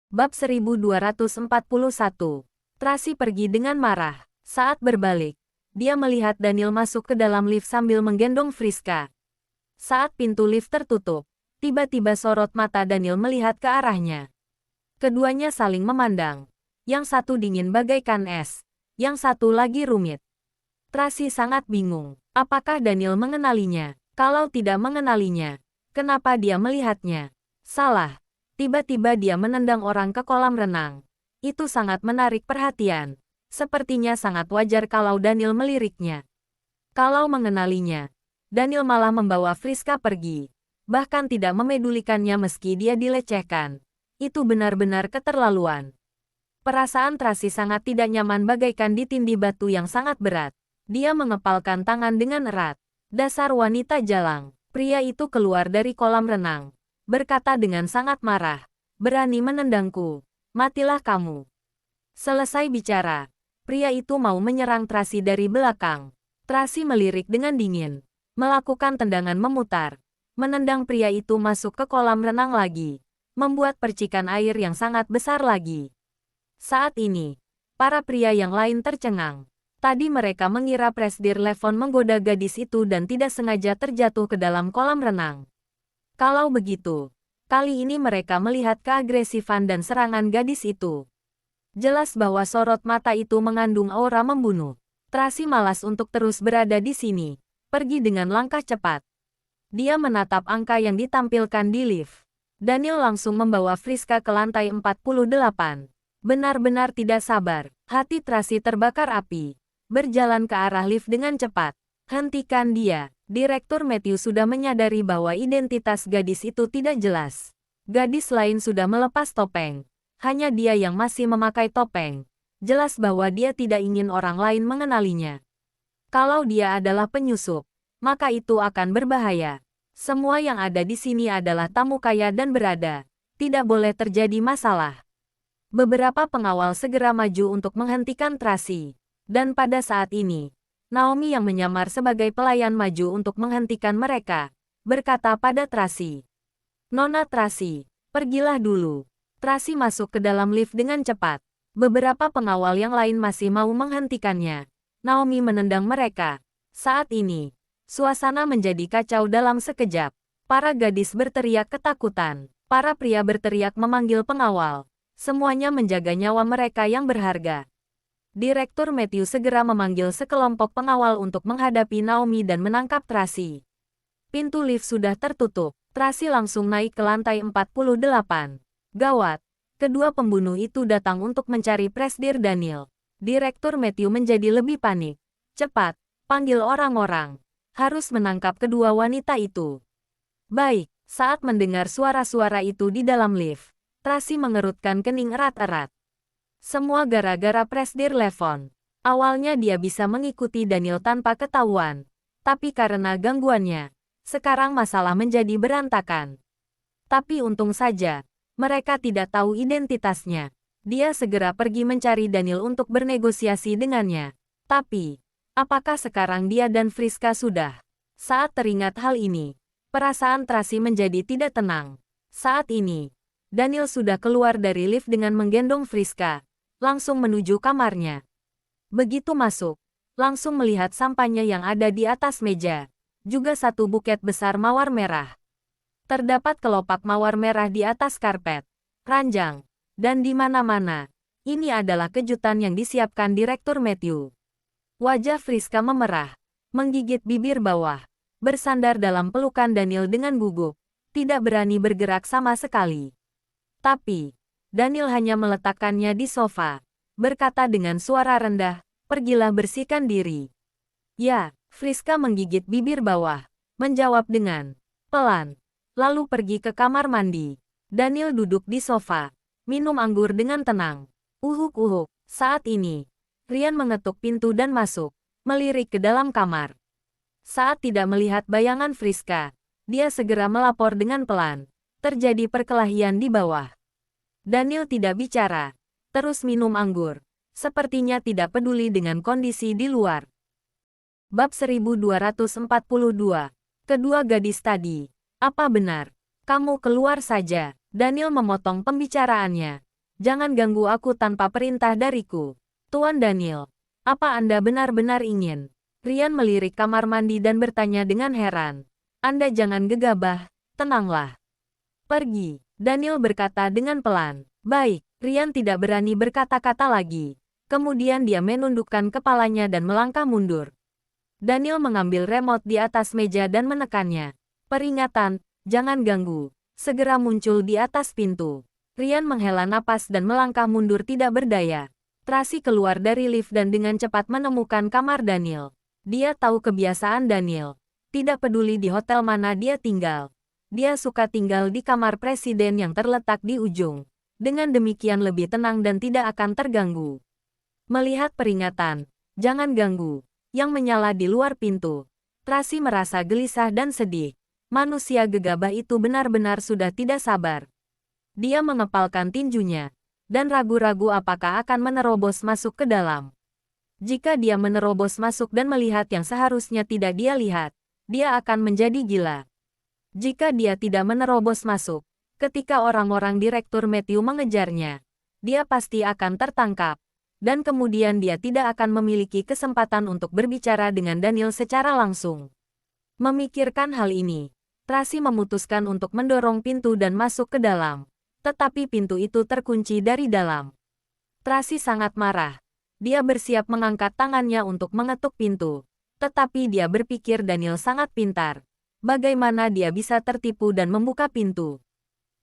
Bab 1241. Tracy pergi dengan marah. Saat berbalik, dia melihat Daniel masuk ke dalam lift sambil menggendong Friska. Saat pintu lift tertutup, tiba-tiba sorot mata Daniel melihat ke arahnya. Keduanya saling memandang. Yang satu dingin bagaikan es, yang satu lagi rumit. Tracy sangat bingung. Apakah Daniel mengenalinya? Kalau tidak mengenalinya, kenapa dia melihatnya? Salah. Tiba-tiba dia menendang orang ke kolam renang. Itu sangat menarik perhatian. Sepertinya sangat wajar kalau Daniel meliriknya. Kalau mengenalinya, Daniel malah membawa Friska pergi. Bahkan tidak memedulikannya meski dia dilecehkan. Itu benar-benar keterlaluan. Perasaan Tracy sangat tidak nyaman bagaikan ditindih batu yang sangat berat. Dia mengepalkan tangan dengan erat. Dasar wanita jalang. Pria itu keluar dari kolam renang. Berkata dengan sangat marah, berani menendangku, matilah kamu. Selesai bicara, pria itu mau menyerang Tracy dari belakang. Tracy melirik dengan dingin, melakukan tendangan memutar, menendang pria itu masuk ke kolam renang lagi, membuat percikan air yang sangat besar lagi. Saat ini, para pria yang lain tercengang. Tadi mereka mengira Presdir Levon menggoda gadis itu dan tidak sengaja terjatuh ke dalam kolam renang. Kalau begitu, kali ini mereka melihat keagresifan dan serangan gadis itu. Jelas bahwa sorot mata itu mengandung aura membunuh. Tracy malas untuk terus berada di sini. Pergi dengan langkah cepat. Dia menatap angka yang ditampilkan di lift. Daniel langsung membawa Friska ke lantai 48. Benar-benar tidak sabar. Hati Tracy terbakar api. Berjalan ke arah lift dengan cepat. Hentikan dia. Direktur Matthew sudah menyadari bahwa identitas gadis itu tidak jelas. Gadis lain sudah melepas topeng. Hanya dia yang masih memakai topeng. Jelas bahwa dia tidak ingin orang lain mengenalinya. Kalau dia adalah penyusup, maka itu akan berbahaya. Semua yang ada di sini adalah tamu kaya dan berada. Tidak boleh terjadi masalah. Beberapa pengawal segera maju untuk menghentikan Tracy. Dan pada saat ini, Naomi yang menyamar sebagai pelayan maju untuk menghentikan mereka, berkata pada Tracy. Nona Tracy, pergilah dulu. Tracy masuk ke dalam lift dengan cepat. Beberapa pengawal yang lain masih mau menghentikannya. Naomi menendang mereka. Saat ini, suasana menjadi kacau dalam sekejap. Para gadis berteriak ketakutan. Para pria berteriak memanggil pengawal. Semuanya menjaga nyawa mereka yang berharga. Direktur Matthew segera memanggil sekelompok pengawal untuk menghadapi Naomi dan menangkap Tracy. Pintu lift sudah tertutup. Tracy langsung naik ke lantai 48. Gawat, kedua pembunuh itu datang untuk mencari Presdir Daniel. Direktur Matthew menjadi lebih panik. Cepat, panggil orang-orang. Harus menangkap kedua wanita itu. Baik, saat mendengar suara-suara itu di dalam lift, Tracy mengerutkan kening erat-erat. Semua gara-gara Presdir Levon. Awalnya dia bisa mengikuti Daniel tanpa ketahuan. Tapi karena gangguannya, sekarang masalah menjadi berantakan. Tapi untung saja, mereka tidak tahu identitasnya. Dia segera pergi mencari Daniel untuk bernegosiasi dengannya. Tapi, apakah sekarang dia dan Friska sudah? Saat teringat hal ini, perasaan Tracy menjadi tidak tenang. Saat ini, Daniel sudah keluar dari lift dengan menggendong Friska. Langsung menuju kamarnya. Begitu masuk, langsung melihat sampannya yang ada di atas meja. Juga satu buket besar mawar merah. Terdapat kelopak mawar merah di atas karpet, ranjang, dan di mana-mana. Ini adalah kejutan yang disiapkan Direktur Matthew. Wajah Friska memerah, menggigit bibir bawah, bersandar dalam pelukan Daniel dengan gugup, tidak berani bergerak sama sekali. Tapi, Daniel hanya meletakkannya di sofa, berkata dengan suara rendah, pergilah bersihkan diri. Ya, Friska menggigit bibir bawah, menjawab dengan pelan, lalu pergi ke kamar mandi. Daniel duduk di sofa, minum anggur dengan tenang. Uhuk-uhuk, saat ini, Ryan mengetuk pintu dan masuk, melirik ke dalam kamar. Saat tidak melihat bayangan Friska, dia segera melapor dengan pelan, terjadi perkelahian di bawah. Daniel tidak bicara, terus minum anggur. Sepertinya tidak peduli dengan kondisi di luar. Bab 1242. Kedua gadis tadi. Apa benar? Kamu keluar saja. Daniel memotong pembicaraannya. Jangan ganggu aku tanpa perintah dariku. Tuan Daniel, apa Anda benar-benar ingin? Rian melirik kamar mandi dan bertanya dengan heran. Anda jangan gegabah, tenanglah. Pergi, Daniel berkata dengan pelan. Baik, Rian tidak berani berkata-kata lagi. Kemudian dia menundukkan kepalanya dan melangkah mundur. Daniel mengambil remote di atas meja dan menekannya. Peringatan, jangan ganggu. Segera muncul di atas pintu. Rian menghela napas dan melangkah mundur tidak berdaya. Tracy keluar dari lift dan dengan cepat menemukan kamar Daniel. Dia tahu kebiasaan Daniel. Tidak peduli di hotel mana dia tinggal. Dia suka tinggal di kamar presiden yang terletak di ujung. Dengan demikian lebih tenang dan tidak akan terganggu. Melihat peringatan, jangan ganggu, yang menyala di luar pintu. Tracy merasa gelisah dan sedih. Manusia gegabah itu benar-benar sudah tidak sabar. Dia mengepalkan tinjunya, dan ragu-ragu apakah akan menerobos masuk ke dalam. Jika dia menerobos masuk dan melihat yang seharusnya tidak dia lihat, dia akan menjadi gila. Jika dia tidak menerobos masuk, ketika orang-orang Direktur Matthew mengejarnya, dia pasti akan tertangkap. Dan kemudian dia tidak akan memiliki kesempatan untuk berbicara dengan Daniel secara langsung. Memikirkan hal ini, Tracy memutuskan untuk mendorong pintu dan masuk ke dalam. Tetapi pintu itu terkunci dari dalam. Tracy sangat marah. Dia bersiap mengangkat tangannya untuk mengetuk pintu. Tetapi dia berpikir Daniel sangat pintar. Bagaimana dia bisa tertipu dan membuka pintu?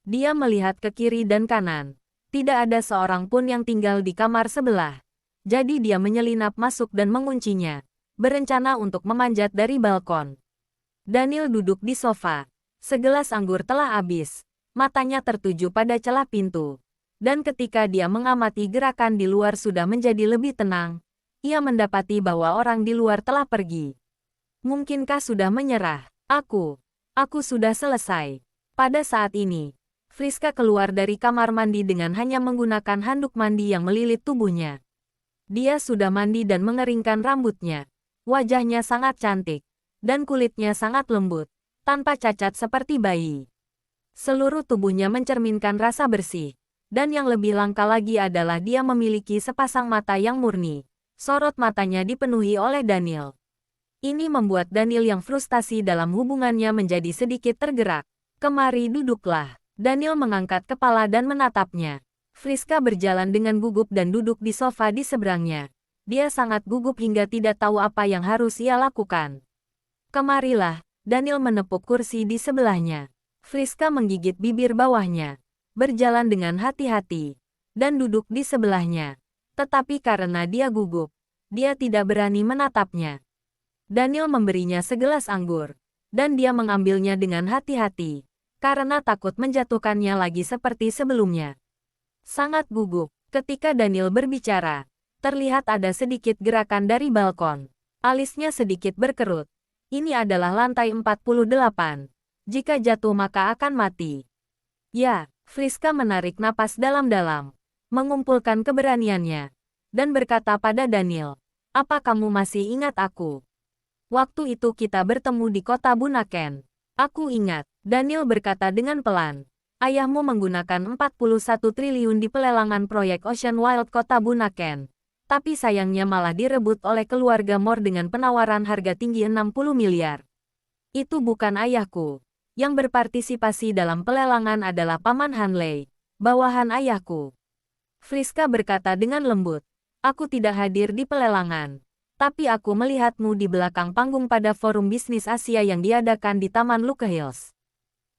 Dia melihat ke kiri dan kanan. Tidak ada seorang pun yang tinggal di kamar sebelah. Jadi dia menyelinap masuk dan menguncinya. Berencana untuk memanjat dari balkon. Daniel duduk di sofa. Segelas anggur telah habis. Matanya tertuju pada celah pintu. Dan ketika dia mengamati gerakan di luar sudah menjadi lebih tenang, ia mendapati bahwa orang di luar telah pergi. Mungkinkah sudah menyerah? Aku sudah selesai. Pada saat ini, Friska keluar dari kamar mandi dengan hanya menggunakan handuk mandi yang melilit tubuhnya. Dia sudah mandi dan mengeringkan rambutnya. Wajahnya sangat cantik, dan kulitnya sangat lembut, tanpa cacat seperti bayi. Seluruh tubuhnya mencerminkan rasa bersih. Dan yang lebih langka lagi adalah dia memiliki sepasang mata yang murni. Sorot matanya dipenuhi oleh Daniel. Ini membuat Daniel yang frustasi dalam hubungannya menjadi sedikit tergerak. Kemari duduklah. Daniel mengangkat kepala dan menatapnya. Friska berjalan dengan gugup dan duduk di sofa di seberangnya. Dia sangat gugup hingga tidak tahu apa yang harus ia lakukan. Kemarilah, Daniel menepuk kursi di sebelahnya. Friska menggigit bibir bawahnya. Berjalan dengan hati-hati, dan duduk di sebelahnya. Tetapi karena dia gugup, dia tidak berani menatapnya. Daniel memberinya segelas anggur, dan dia mengambilnya dengan hati-hati, karena takut menjatuhkannya lagi seperti sebelumnya. Sangat gugup, ketika Daniel berbicara, terlihat ada sedikit gerakan dari balkon. Alisnya sedikit berkerut. Ini adalah lantai 48. Jika jatuh maka akan mati. Ya. Friska menarik napas dalam-dalam, mengumpulkan keberaniannya, dan berkata pada Daniel, "Apa kamu masih ingat aku? Waktu itu kita bertemu di kota Bunaken." "Aku ingat," Daniel berkata dengan pelan. "Ayahmu menggunakan 41 triliun di pelelangan proyek Ocean Wild kota Bunaken. Tapi sayangnya malah direbut oleh keluarga Moore dengan penawaran harga tinggi 60 miliar. Itu bukan ayahku. Yang berpartisipasi dalam pelelangan adalah Paman Hanley, bawahan ayahku." Friska berkata dengan lembut, "Aku tidak hadir di pelelangan. Tapi aku melihatmu di belakang panggung pada forum bisnis Asia yang diadakan di Taman Luke Hills.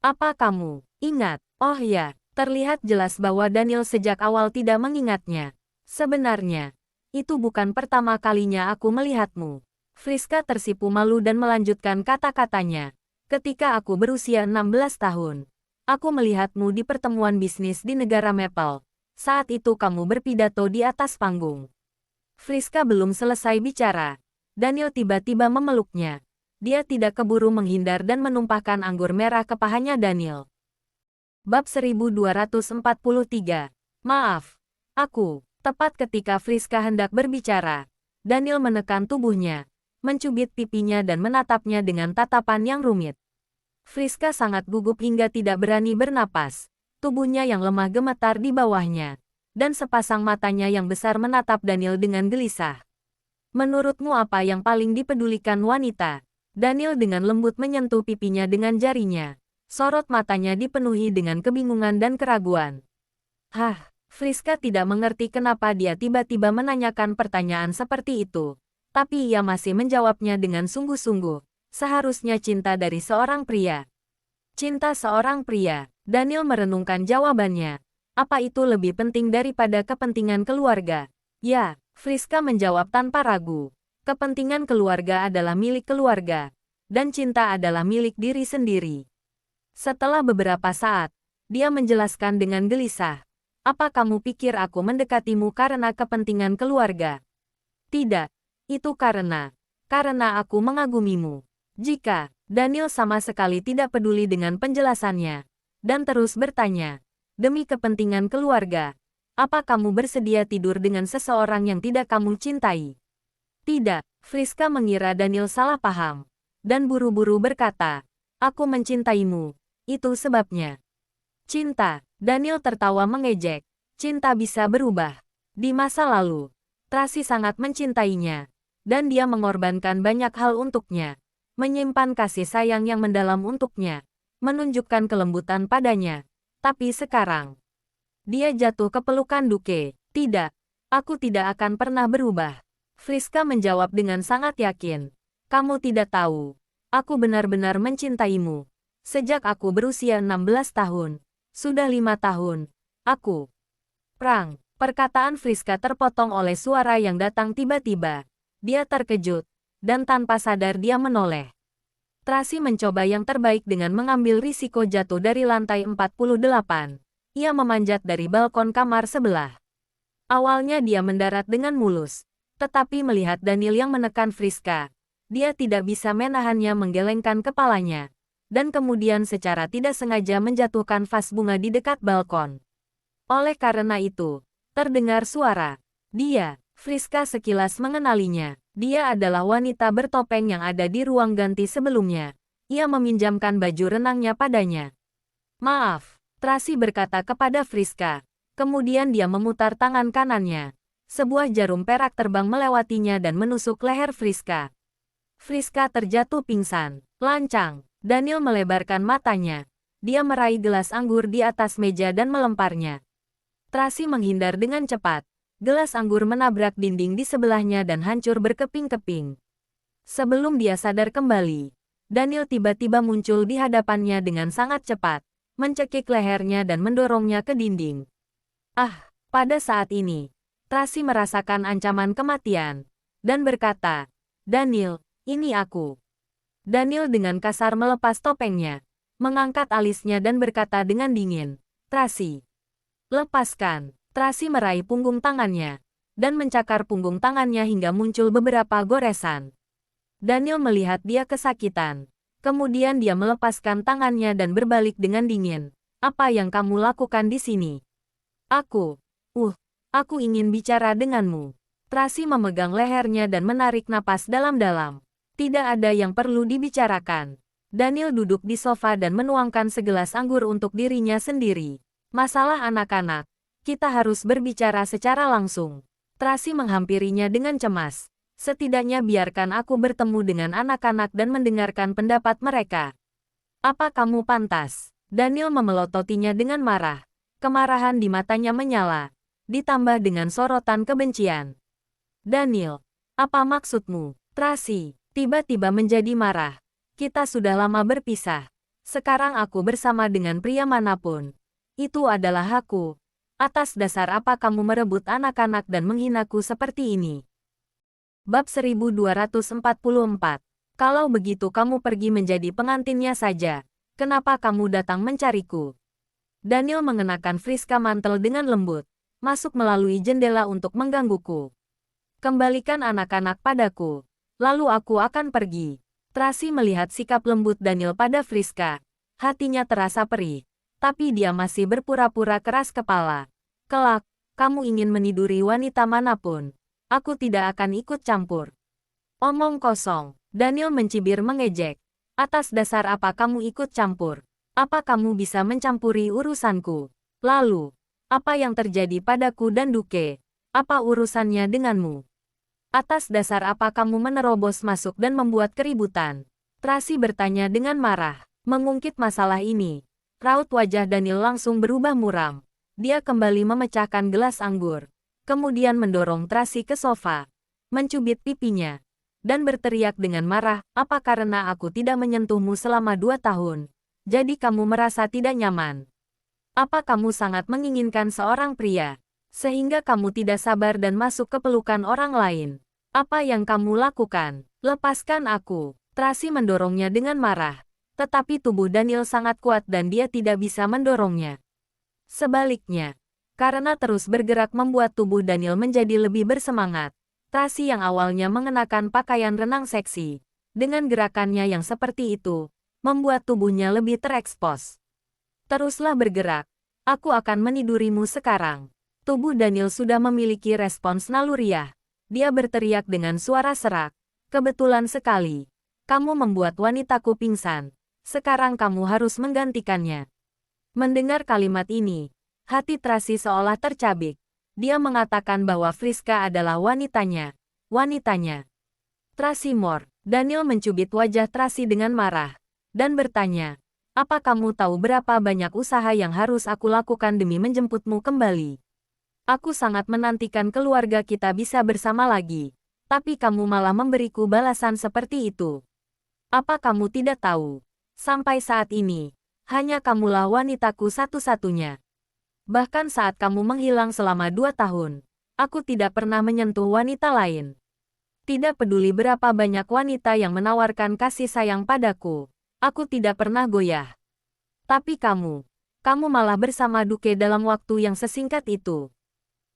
Apa kamu ingat?" Oh ya, terlihat jelas bahwa Daniel sejak awal tidak mengingatnya. "Sebenarnya, itu bukan pertama kalinya aku melihatmu." Friska tersipu malu dan melanjutkan kata-katanya. "Ketika aku berusia 16 tahun, aku melihatmu di pertemuan bisnis di negara Maple. Saat itu kamu berpidato di atas panggung." Friska belum selesai bicara. Daniel tiba-tiba memeluknya. Dia tidak keburu menghindar dan menumpahkan anggur merah ke pahanya Daniel. Bab 1243. "Maaf, aku." Tepat ketika Friska hendak berbicara, Daniel menekan tubuhnya, mencubit pipinya dan menatapnya dengan tatapan yang rumit. Friska sangat gugup hingga tidak berani bernapas. Tubuhnya yang lemah gemetar di bawahnya. dan sepasang matanya yang besar menatap Daniel dengan gelisah. Menurutmu apa yang paling dipedulikan wanita? Daniel dengan lembut menyentuh pipinya dengan jarinya. Sorot matanya dipenuhi dengan kebingungan dan keraguan. Friska tidak mengerti kenapa dia tiba-tiba menanyakan pertanyaan seperti itu. Tapi ia masih menjawabnya dengan sungguh-sungguh. Seharusnya cinta dari seorang pria. Cinta seorang pria. Daniel merenungkan jawabannya. Apa itu lebih penting daripada kepentingan keluarga? Ya, Friska menjawab tanpa ragu. Kepentingan keluarga adalah milik keluarga. Dan cinta adalah milik diri sendiri. Setelah beberapa saat, dia menjelaskan dengan gelisah. Apa kamu pikir aku mendekatimu karena kepentingan keluarga? Tidak, itu karena aku mengagumimu. Jika Daniel sama sekali tidak peduli dengan penjelasannya, dan terus bertanya, demi kepentingan keluarga, apa kamu bersedia tidur dengan seseorang yang tidak kamu cintai? Tidak, Friska mengira Daniel salah paham, dan buru-buru berkata, aku mencintaimu, itu sebabnya. Cinta, Daniel tertawa mengejek, cinta bisa berubah. Di masa lalu, Tracy sangat mencintainya, dan dia mengorbankan banyak hal untuknya, menyimpan kasih sayang yang mendalam untuknya, menunjukkan kelembutan padanya. Tapi sekarang, dia jatuh ke pelukan Duke. Tidak, aku tidak akan pernah berubah. Friska menjawab dengan sangat yakin. Kamu tidak tahu, aku benar-benar mencintaimu. Sejak aku berusia 16 tahun, sudah 5 tahun, aku. Perang, perkataan Friska terpotong oleh suara yang datang tiba-tiba. Dia terkejut, dan tanpa sadar dia menoleh. Tracy mencoba yang terbaik dengan mengambil risiko jatuh dari lantai 48. Ia memanjat dari balkon kamar sebelah. Awalnya dia mendarat dengan mulus, tetapi melihat Daniel yang menekan Friska, dia tidak bisa menahannya menggelengkan kepalanya, dan kemudian secara tidak sengaja menjatuhkan vas bunga di dekat balkon. Oleh karena itu, terdengar suara. Dia, Friska sekilas mengenalinya. Dia adalah wanita bertopeng yang ada di ruang ganti sebelumnya. Ia meminjamkan baju renangnya padanya. Maaf, Tracy berkata kepada Friska. Kemudian dia memutar tangan kanannya. Sebuah jarum perak terbang melewatinya dan menusuk leher Friska. Friska terjatuh pingsan. Lancang, Daniel melebarkan matanya. Dia meraih gelas anggur di atas meja dan melemparnya. Tracy menghindar dengan cepat. Gelas anggur menabrak dinding di sebelahnya dan hancur berkeping-keping. Sebelum dia sadar kembali, Daniel tiba-tiba muncul di hadapannya dengan sangat cepat, mencekik lehernya dan mendorongnya ke dinding. Pada saat ini, Tracy merasakan ancaman kematian, dan berkata, Daniel, ini aku. Daniel dengan kasar melepas topengnya, mengangkat alisnya dan berkata dengan dingin, Tracy, lepaskan. Tracy meraih punggung tangannya, dan mencakar punggung tangannya hingga muncul beberapa goresan. Daniel melihat dia kesakitan. Kemudian dia melepaskan tangannya dan berbalik dengan dingin. Apa yang kamu lakukan di sini? Aku ingin bicara denganmu. Tracy memegang lehernya dan menarik napas dalam-dalam. Tidak ada yang perlu dibicarakan. Daniel duduk di sofa dan menuangkan segelas anggur untuk dirinya sendiri. Masalah anak-anak. Kita harus berbicara secara langsung. Tracy menghampirinya dengan cemas. Setidaknya biarkan aku bertemu dengan anak-anak dan mendengarkan pendapat mereka. Apa kamu pantas? Daniel memelototinya dengan marah. Kemarahan di matanya menyala, ditambah dengan sorotan kebencian. Daniel, apa maksudmu? Tracy tiba-tiba menjadi marah. Kita sudah lama berpisah. Sekarang aku bersama dengan pria manapun. Itu adalah hakku. Atas dasar apa kamu merebut anak-anak dan menghinaku seperti ini? Bab 1244. Kalau begitu kamu pergi menjadi pengantinnya saja. Kenapa kamu datang mencariku? Daniel mengenakan Friska mantel dengan lembut, masuk melalui jendela untuk menggangguku. Kembalikan anak-anak padaku, lalu aku akan pergi. Tracy melihat sikap lembut Daniel pada Friska. Hatinya terasa perih. Tapi dia masih berpura-pura keras kepala. Kelak, kamu ingin meniduri wanita manapun. Aku tidak akan ikut campur. Omong kosong. Daniel mencibir mengejek. Atas dasar apa kamu ikut campur? Apa kamu bisa mencampuri urusanku? Lalu, Apa yang terjadi padaku dan Duke? Apa urusannya denganmu? Atas dasar apa kamu menerobos masuk dan membuat keributan? Tracy bertanya dengan marah. Mengungkit masalah ini, raut wajah Daniel langsung berubah muram. Dia kembali memecahkan gelas anggur. Kemudian mendorong Tracy ke sofa. Mencubit pipinya. Dan berteriak dengan marah, apa karena aku tidak menyentuhmu selama 2 tahun? Jadi kamu merasa tidak nyaman? Apa kamu sangat menginginkan seorang pria? Sehingga kamu tidak sabar dan masuk ke pelukan orang lain? Apa yang kamu lakukan? Lepaskan aku. Tracy mendorongnya dengan marah. Tetapi tubuh Daniel sangat kuat dan dia tidak bisa mendorongnya. Sebaliknya, karena terus bergerak membuat tubuh Daniel menjadi lebih bersemangat. Tracy yang awalnya mengenakan pakaian renang seksi, dengan gerakannya yang seperti itu, membuat tubuhnya lebih terekspos. Teruslah bergerak. Aku akan menidurimu sekarang. Tubuh Daniel sudah memiliki respons naluriah. Dia berteriak dengan suara serak. Kebetulan sekali. Kamu membuat wanitaku pingsan. Sekarang kamu harus menggantikannya. Mendengar kalimat ini, hati Tracy seolah tercabik. Dia mengatakan bahwa Friska adalah wanitanya. Wanitanya. Tracy Moore. Daniel mencubit wajah Tracy dengan marah. Dan bertanya, apa kamu tahu berapa banyak usaha yang harus aku lakukan demi menjemputmu kembali? Aku sangat menantikan keluarga kita bisa bersama lagi. Tapi kamu malah memberiku balasan seperti itu. Apa kamu tidak tahu? Sampai saat ini, hanya kamulah wanitaku satu-satunya. Bahkan saat kamu menghilang selama 2 tahun, aku tidak pernah menyentuh wanita lain. Tidak peduli berapa banyak wanita yang menawarkan kasih sayang padaku, aku tidak pernah goyah. Tapi kamu malah bersama Duke dalam waktu yang sesingkat itu.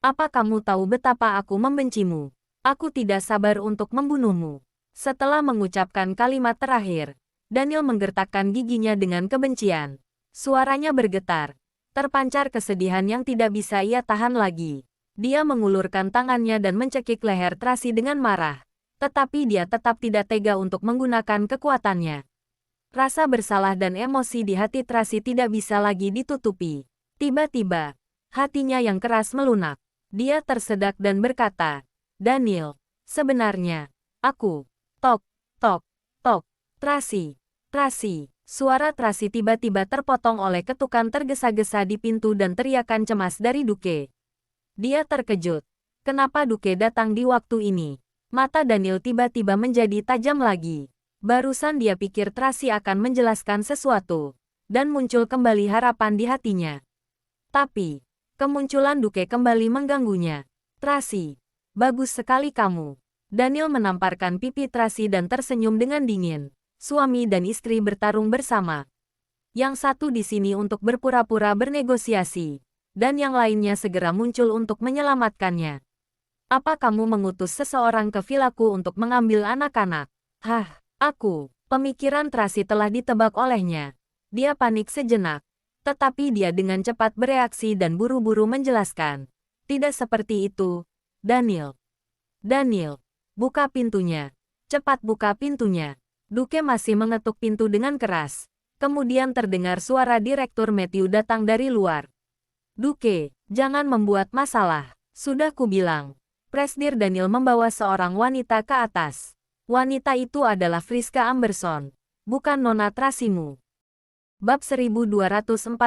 Apa kamu tahu betapa aku membencimu? Aku tidak sabar untuk membunuhmu. Setelah mengucapkan kalimat terakhir, Daniel menggertakkan giginya dengan kebencian. Suaranya bergetar. Terpancar kesedihan yang tidak bisa ia tahan lagi. Dia mengulurkan tangannya dan mencekik leher Tracy dengan marah. Tetapi dia tetap tidak tega untuk menggunakan kekuatannya. Rasa bersalah dan emosi di hati Tracy tidak bisa lagi ditutupi. Tiba-tiba, hatinya yang keras melunak. Dia tersedak dan berkata, Daniel, sebenarnya, aku, tok, tok, tok, Tracy, Tracy. Suara Tracy tiba-tiba terpotong oleh ketukan tergesa-gesa di pintu dan teriakan cemas dari Duke. Dia terkejut. Kenapa Duke datang di waktu ini? Mata Daniel tiba-tiba menjadi tajam lagi. Barusan dia pikir Tracy akan menjelaskan sesuatu, dan muncul kembali harapan di hatinya. Tapi, kemunculan Duke kembali mengganggunya. Tracy, bagus sekali kamu. Daniel menamparkan pipi Tracy dan tersenyum dengan dingin. Suami dan istri bertarung bersama. Yang satu di sini untuk berpura-pura bernegosiasi, dan yang lainnya segera muncul untuk menyelamatkannya. Apa kamu mengutus seseorang ke vilaku untuk mengambil anak-anak? Hah, aku. Pemikiran Tracy telah ditebak olehnya. Dia panik sejenak, tetapi dia dengan cepat bereaksi dan buru-buru menjelaskan. Tidak seperti itu, Daniel. Daniel, buka pintunya. Cepat buka pintunya. Duke masih mengetuk pintu dengan keras. Kemudian terdengar suara Direktur Matthew datang dari luar. Duke, jangan membuat masalah. Sudah kubilang. Presdir Daniel membawa seorang wanita ke atas. Wanita itu adalah Friska Amberson, bukan Nona Tracymu. Bab 1245.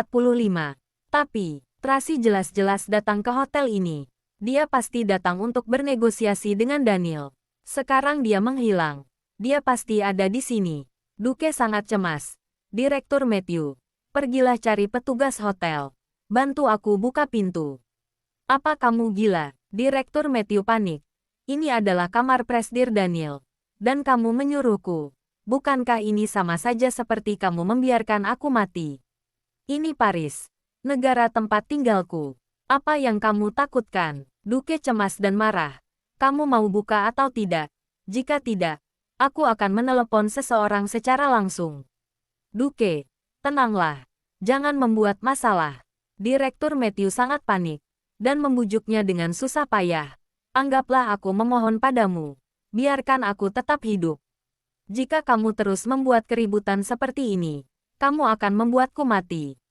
Tapi, Tracy jelas-jelas datang ke hotel ini. Dia pasti datang untuk bernegosiasi dengan Daniel. Sekarang dia menghilang. Dia pasti ada di sini. Duke sangat cemas. Direktur Matthew, pergilah cari petugas hotel. Bantu aku buka pintu. Apa kamu gila? Direktur Matthew panik. Ini adalah kamar Presdir Daniel. Dan kamu menyuruhku. Bukankah ini sama saja seperti kamu membiarkan aku mati? Ini Paris, negara tempat tinggalku. Apa yang kamu takutkan? Duke cemas dan marah. Kamu mau buka atau tidak? Jika tidak, aku akan menelepon seseorang secara langsung. Duke, tenanglah. Jangan membuat masalah. Direktur Matthew sangat panik, dan membujuknya dengan susah payah. Anggaplah aku memohon padamu. Biarkan aku tetap hidup. Jika kamu terus membuat keributan seperti ini, kamu akan membuatku mati.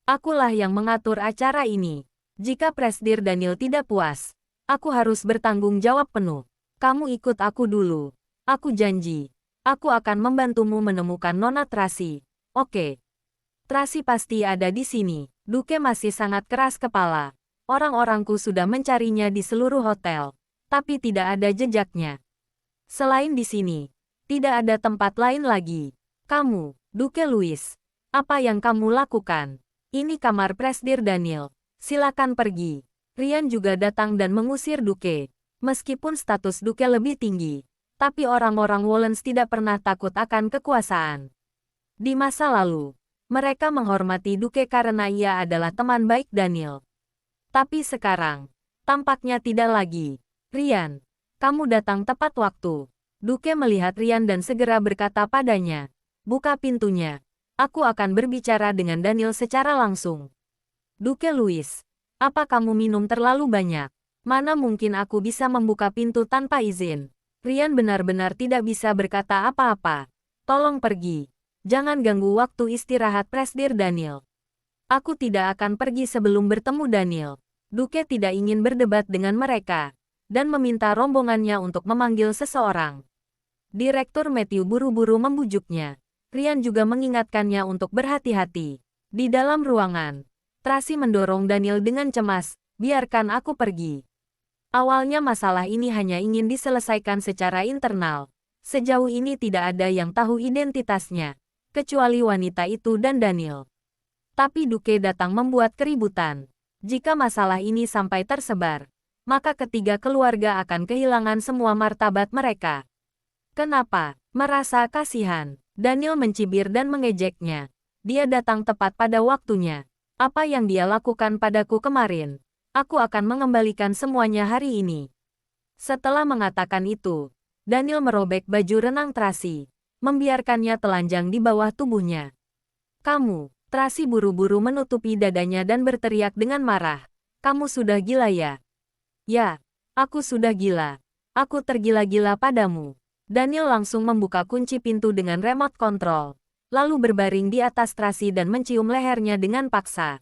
Akulah yang mengatur acara ini. Jika Presdir Daniel tidak puas, aku harus bertanggung jawab penuh. Kamu ikut aku dulu. Aku janji. Aku akan membantumu menemukan Nona Tracy. Oke. Tracy pasti ada di sini. Duke masih sangat keras kepala. Orang-orangku sudah mencarinya di seluruh hotel, tapi tidak ada jejaknya. Selain di sini, tidak ada tempat lain lagi. Kamu, Duke Louis, apa yang kamu lakukan? Ini kamar Presdir Daniel. Silakan pergi. Rian juga datang dan mengusir Duke. Meskipun status Duke lebih tinggi, tapi orang-orang Wollens tidak pernah takut akan kekuasaan. Di masa lalu, mereka menghormati Duke karena ia adalah teman baik Daniel. Tapi sekarang, tampaknya tidak lagi. Rian, kamu datang tepat waktu. Duke melihat Rian dan segera berkata padanya, buka pintunya. Aku akan berbicara dengan Daniel secara langsung. Duke Louis, apa kamu minum terlalu banyak? Mana mungkin aku bisa membuka pintu tanpa izin? Rian benar-benar tidak bisa berkata apa-apa. Tolong pergi. Jangan ganggu waktu istirahat Presdir Daniel. Aku tidak akan pergi sebelum bertemu Daniel. Duke tidak ingin berdebat dengan mereka, dan meminta rombongannya untuk memanggil seseorang. Direktur Matthew buru-buru membujuknya. Rian juga mengingatkannya untuk berhati-hati. Di dalam ruangan, Tracy mendorong Daniel dengan cemas, biarkan aku pergi. Awalnya masalah ini hanya ingin diselesaikan secara internal. Sejauh ini tidak ada yang tahu identitasnya, kecuali wanita itu dan Daniel. Tapi Duke datang membuat keributan. Jika masalah ini sampai tersebar, maka ketiga keluarga akan kehilangan semua martabat mereka. Kenapa? Merasa kasihan. Daniel mencibir dan mengejeknya. Dia datang tepat pada waktunya. Apa yang dia lakukan padaku kemarin? Aku akan mengembalikan semuanya hari ini. Setelah mengatakan itu, Daniel merobek baju renang Tracy, membiarkannya telanjang di bawah tubuhnya. Kamu, Tracy buru-buru menutupi dadanya dan berteriak dengan marah. Kamu sudah gila ya? Ya, aku sudah gila. Aku tergila-gila padamu. Daniel langsung membuka kunci pintu dengan remote control, lalu berbaring di atas Tracy dan mencium lehernya dengan paksa.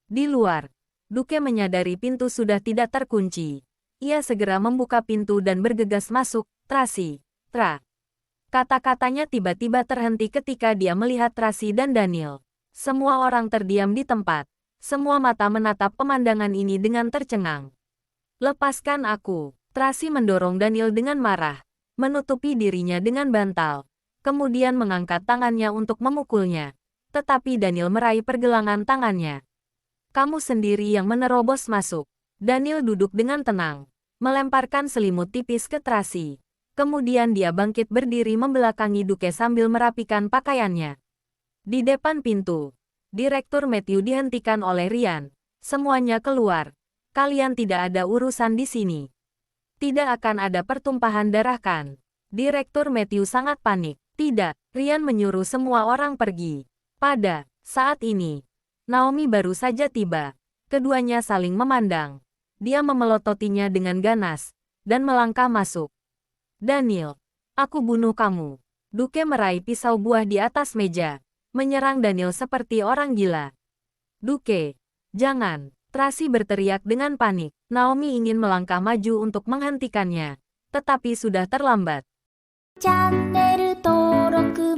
Di luar, Duke menyadari pintu sudah tidak terkunci. Ia segera membuka pintu dan bergegas masuk. Tracy, Kata-katanya tiba-tiba terhenti ketika dia melihat Tracy dan Daniel. Semua orang terdiam di tempat. Semua mata menatap pemandangan ini dengan tercengang. Lepaskan aku. Tracy mendorong Daniel dengan marah, menutupi dirinya dengan bantal, kemudian mengangkat tangannya untuk memukulnya. Tetapi Daniel meraih pergelangan tangannya. Kamu sendiri yang menerobos masuk. Daniel duduk dengan tenang, melemparkan selimut tipis ke Tracy. Kemudian dia bangkit berdiri membelakangi Duke sambil merapikan pakaiannya. Di depan pintu, Direktur Matthew dihentikan oleh Rian. Semuanya keluar. Kalian tidak ada urusan di sini. Tidak akan ada pertumpahan darah kan? Direktur Matthew sangat panik. Tidak, Rian menyuruh semua orang pergi. Pada saat ini, Naomi baru saja tiba. Keduanya saling memandang. Dia memelototinya dengan ganas, dan melangkah masuk. Daniel, aku bunuh kamu. Duke meraih pisau buah di atas meja, menyerang Daniel seperti orang gila. Duke, jangan. Tracy berteriak dengan panik. Naomi ingin melangkah maju untuk menghentikannya, tetapi sudah terlambat. チャンネル登録